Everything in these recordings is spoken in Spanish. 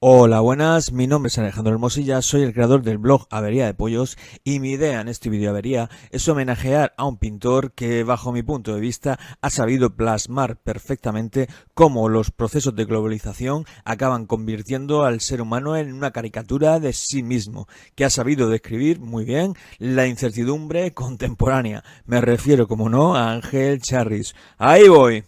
Hola, buenas, mi nombre es Alejandro Hermosilla, soy el creador del blog Avería de Pollos y mi idea en este vídeo Avería es homenajear a un pintor que bajo mi punto de vista ha sabido plasmar perfectamente cómo los procesos de globalización acaban convirtiendo al ser humano en una caricatura de sí mismo, que ha sabido describir muy bien la incertidumbre contemporánea. Me refiero, como no, a Ángel Charris. ¡Ahí voy!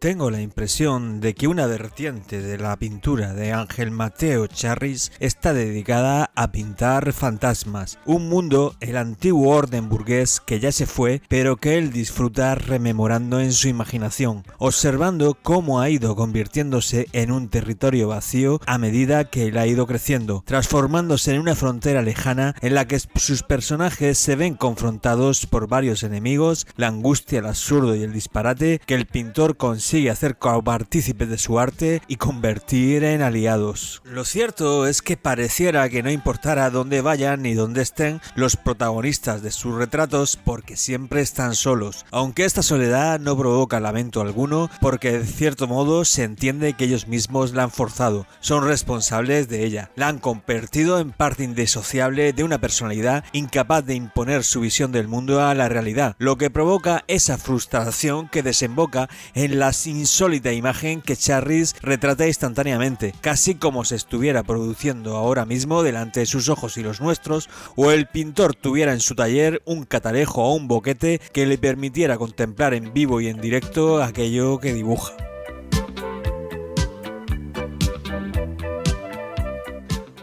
Tengo la impresión de que una vertiente de la pintura de Ángel Mateo Charris está dedicada a pintar fantasmas, un mundo, el antiguo orden burgués que ya se fue, pero que él disfruta rememorando en su imaginación, observando cómo ha ido convirtiéndose en un territorio vacío a medida que él ha ido creciendo, transformándose en una frontera lejana en la que sus personajes se ven confrontados por varios enemigos, la angustia, el absurdo y el disparate que el pintor consigue hacer copartícipes de su arte y convertir en aliados. Lo cierto es que pareciera que no importara dónde vayan ni dónde estén los protagonistas de sus retratos porque siempre están solos, aunque esta soledad no provoca lamento alguno porque de cierto modo se entiende que ellos mismos la han forzado, son responsables de ella, la han convertido en parte indisociable de una personalidad incapaz de imponer su visión del mundo a la realidad, lo que provoca esa frustración que desemboca en la insólita imagen que Charris retrata instantáneamente, casi como se estuviera produciendo ahora mismo delante de sus ojos y los nuestros, o el pintor tuviera en su taller un catalejo o un boquete que le permitiera contemplar en vivo y en directo aquello que dibuja.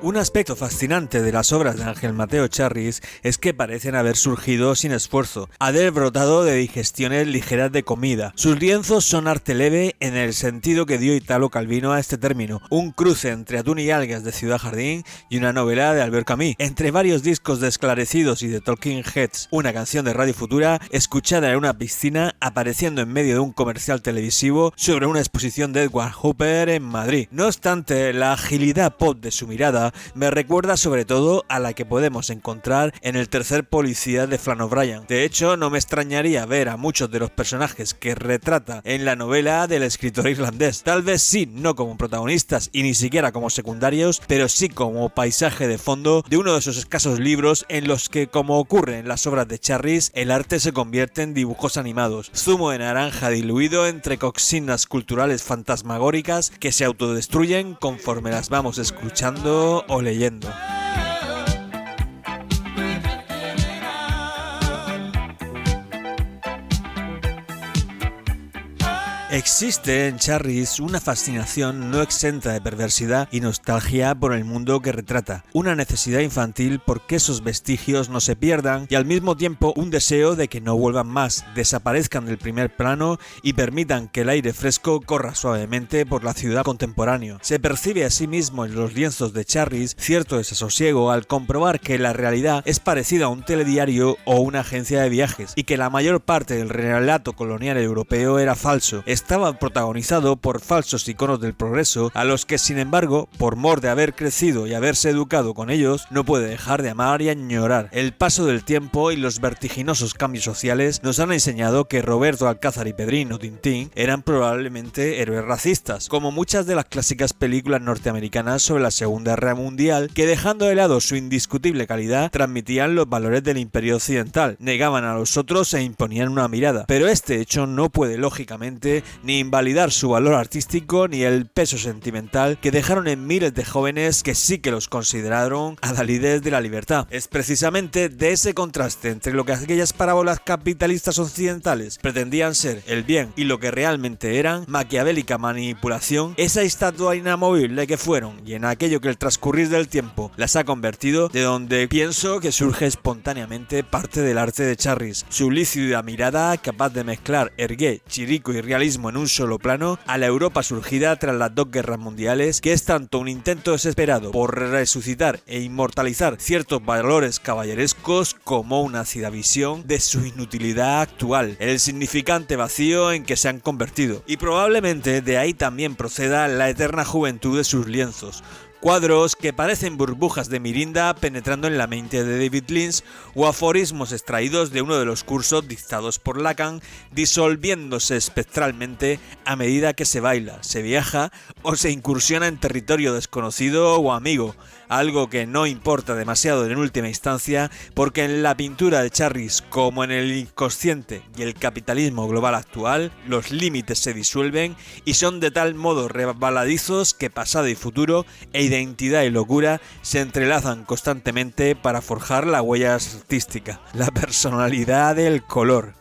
Un aspecto fascinante de las obras de Ángel Mateo Charris es que parecen haber surgido sin esfuerzo, haber brotado de digestiones ligeras de comida. Sus lienzos son arte leve en el sentido que dio Italo Calvino a este término, un cruce entre Atún y algas de Ciudad Jardín y una novela de Albert Camus. Entre varios discos de Esclarecidos y de Talking Heads, una canción de Radio Futura escuchada en una piscina apareciendo en medio de un comercial televisivo sobre una exposición de Edward Hopper en Madrid. No obstante, la agilidad pop de su mirada me recuerda sobre todo a la que podemos encontrar en El tercer policía de Flann O'Brien. De hecho, no me extrañaría ver a muchos de los personajes que retrata en la novela del escritor irlandés. Tal vez sí, no como protagonistas y ni siquiera como secundarios, pero sí como paisaje de fondo de uno de esos escasos libros en los que, como ocurre en las obras de Charris, el arte se convierte en dibujos animados. Zumo de naranja diluido entre consignas culturales fantasmagóricas que se autodestruyen conforme las vamos escuchando o leyendo. Existe en Charris una fascinación no exenta de perversidad y nostalgia por el mundo que retrata, una necesidad infantil por que esos vestigios no se pierdan y al mismo tiempo un deseo de que no vuelvan más, desaparezcan del primer plano y permitan que el aire fresco corra suavemente por la ciudad contemporánea. Se percibe asimismo en los lienzos de Charris cierto desasosiego al comprobar que la realidad es parecida a un telediario o una agencia de viajes y que la mayor parte del relato colonial europeo era falso. Estaba protagonizado por falsos iconos del progreso a los que, sin embargo, por mor de haber crecido y haberse educado con ellos, no puede dejar de amar y añorar. El paso del tiempo y los vertiginosos cambios sociales nos han enseñado que Roberto Alcázar y Pedrino Tintín eran probablemente héroes racistas, como muchas de las clásicas películas norteamericanas sobre la Segunda Guerra Mundial, que dejando de lado su indiscutible calidad, transmitían los valores del imperio occidental, negaban a los otros e imponían una mirada. Pero este hecho no puede, lógicamente, ni invalidar su valor artístico ni el peso sentimental que dejaron en miles de jóvenes que sí que los consideraron adalides de la libertad. Es precisamente de ese contraste entre lo que aquellas parábolas capitalistas occidentales pretendían ser el bien y lo que realmente eran, maquiavélica manipulación, esa estatua inamovible que fueron y en aquello que el transcurrir del tiempo las ha convertido, de donde pienso que surge espontáneamente parte del arte de Charris, su lúcida mirada capaz de mezclar ergué, chirico y realismo en un solo plano a la Europa surgida tras las dos guerras mundiales, que es tanto un intento desesperado por resucitar e inmortalizar ciertos valores caballerescos como una ácida visión de su inutilidad actual, el significante vacío en que se han convertido. Y probablemente de ahí también proceda la eterna juventud de sus lienzos, Cuadros que parecen burbujas de mirinda penetrando en la mente de David Lynch o aforismos extraídos de uno de los cursos dictados por Lacan, disolviéndose espectralmente a medida que se baila, se viaja o se incursiona en territorio desconocido o amigo, algo que no importa demasiado en última instancia porque en la pintura de Charris, como en el inconsciente y el capitalismo global actual, los límites se disuelven y son de tal modo resbaladizos que pasado y futuro e identidad y locura se entrelazan constantemente para forjar la huella artística, la personalidad del color.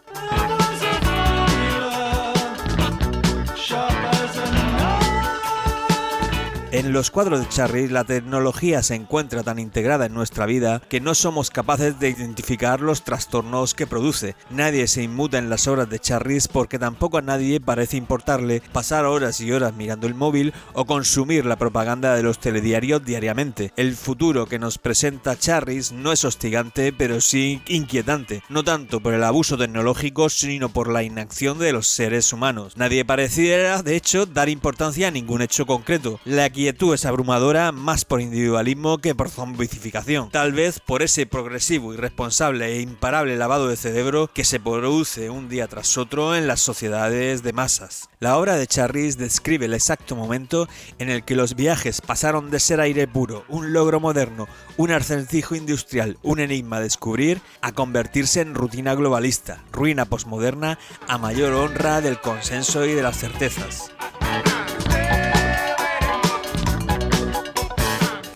En los cuadros de Charris la tecnología se encuentra tan integrada en nuestra vida que no somos capaces de identificar los trastornos que produce. Nadie se inmuta en las obras de Charris porque tampoco a nadie parece importarle pasar horas y horas mirando el móvil o consumir la propaganda de los telediarios diariamente. El futuro que nos presenta Charris no es hostigante, pero sí inquietante, no tanto por el abuso tecnológico sino por la inacción de los seres humanos. Nadie pareciera, de hecho, dar importancia a ningún hecho concreto. La quietud es abrumadora más por individualismo que por zombificación, tal vez por ese progresivo, irresponsable e imparable lavado de cerebro que se produce un día tras otro en las sociedades de masas. La obra de Charris describe el exacto momento en el que los viajes pasaron de ser aire puro, un logro moderno, un acertijo industrial, un enigma a descubrir, a convertirse en rutina globalista, ruina posmoderna a mayor honra del consenso y de las certezas.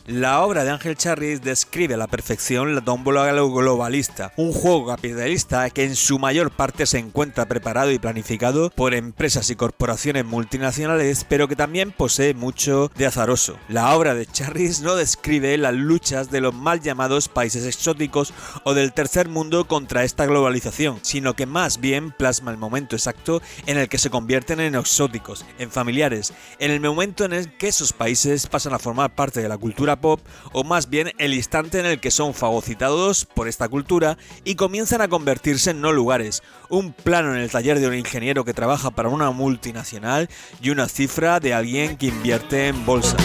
La obra de Ángel Charris describe a la perfección la tómbola globalista, un juego capitalista que en su mayor parte se encuentra preparado y planificado por empresas y corporaciones multinacionales, pero que también posee mucho de azaroso. La obra de Charris no describe las luchas de los mal llamados países exóticos o del tercer mundo contra esta globalización, sino que más bien plasma el momento exacto en el que se convierten en exóticos, en familiares, en el momento en el que esos países pasan a formar parte de la cultura pop, o más bien el instante en el que son fagocitados por esta cultura y comienzan a convertirse en no lugares, un plano en el taller de un ingeniero que trabaja para una multinacional y una cifra de alguien que invierte en bolsa.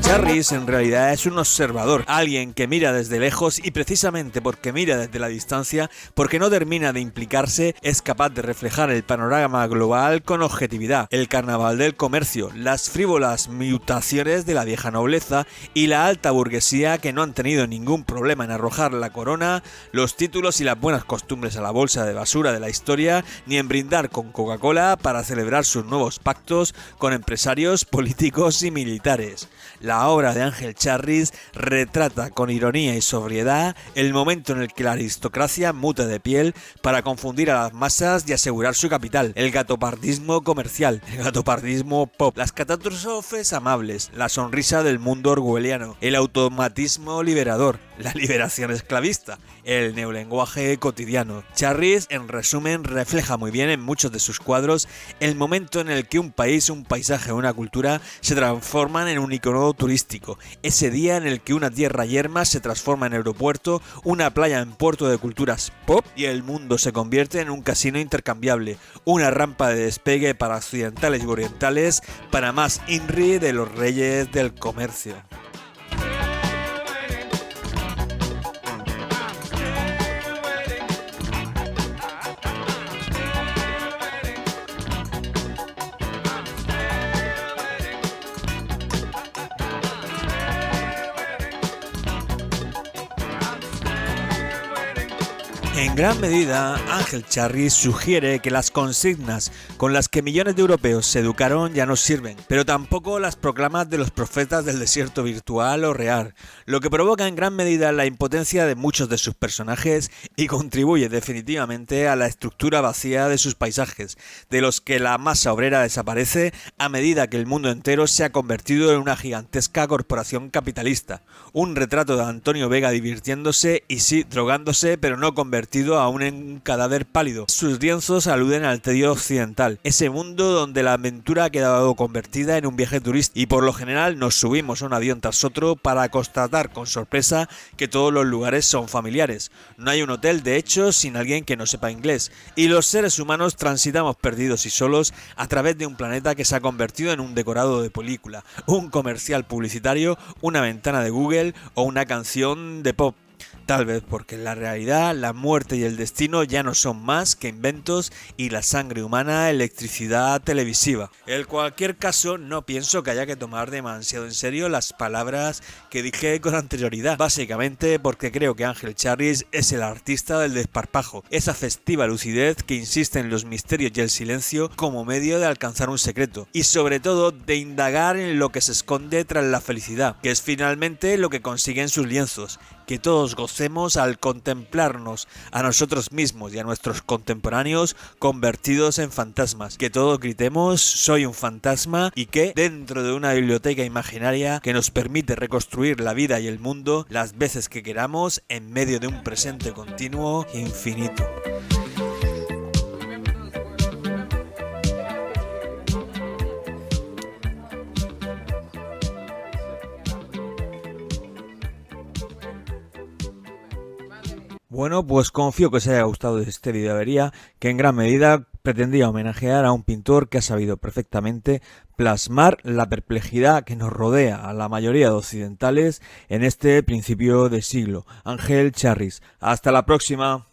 Charris en realidad es un observador, alguien que mira desde lejos y precisamente porque mira desde la distancia, porque no termina de implicarse, es capaz de reflejar el panorama global con objetividad, el carnaval del comercio, las frívolas mutaciones de la vieja nobleza y la alta burguesía que no han tenido ningún problema en arrojar la corona, los títulos y las buenas costumbres a la bolsa de basura de la historia, ni en brindar con Coca-Cola para celebrar sus nuevos pactos con empresarios, políticos y militares. La obra de Ángel Charris retrata con ironía y sobriedad el momento en el que la aristocracia muta de piel para confundir a las masas y asegurar su capital, el gatopardismo comercial, el gatopardismo pop, las catástrofes amables, la sonrisa del mundo orwelliano, el automatismo liberador, la liberación esclavista, el neolenguaje cotidiano. Charris, en resumen, refleja muy bien en muchos de sus cuadros el momento en el que un país, un paisaje o una cultura se transforman en un icono turístico, ese día en el que una tierra yerma se transforma en aeropuerto, una playa en puerto de culturas pop y el mundo se convierte en un casino intercambiable, una rampa de despegue para occidentales y orientales, para más INRI de los reyes del comercio. En gran medida, Ángel Charris sugiere que las consignas con las que millones de europeos se educaron ya no sirven, pero tampoco las proclamas de los profetas del desierto virtual o real, lo que provoca en gran medida la impotencia de muchos de sus personajes y contribuye definitivamente a la estructura vacía de sus paisajes, de los que la masa obrera desaparece a medida que el mundo entero se ha convertido en una gigantesca corporación capitalista. Un retrato de Antonio Vega divirtiéndose y sí, drogándose, pero no convertido convertido aún en un cadáver pálido. Sus lienzos aluden al tedio occidental, ese mundo donde la aventura ha quedado convertida en un viaje turístico y por lo general nos subimos a un avión tras otro para constatar con sorpresa que todos los lugares son familiares. No hay un hotel, de hecho, sin alguien que no sepa inglés, y los seres humanos transitamos perdidos y solos a través de un planeta que se ha convertido en un decorado de película, un comercial publicitario, una ventana de Google o una canción de pop. Tal vez porque en la realidad la muerte y el destino ya no son más que inventos y la sangre humana electricidad televisiva. En cualquier caso, no pienso que haya que tomar demasiado en serio las palabras que dije con anterioridad, básicamente porque creo que Ángel Charris es el artista del desparpajo, esa festiva lucidez que insiste en los misterios y el silencio como medio de alcanzar un secreto, y sobre todo de indagar en lo que se esconde tras la felicidad, que es finalmente lo que consiguen sus lienzos, que todos gocemos al contemplarnos a nosotros mismos y a nuestros contemporáneos convertidos en fantasmas, que todos gritemos soy un fantasma y que dentro de una biblioteca imaginaria que nos permite reconstruir la vida y el mundo las veces que queramos en medio de un presente continuo e infinito. Bueno, pues confío que os haya gustado este video de avería, que en gran medida pretendía homenajear a un pintor que ha sabido perfectamente plasmar la perplejidad que nos rodea a la mayoría de occidentales en este principio de siglo. Ángel Charris. Hasta la próxima.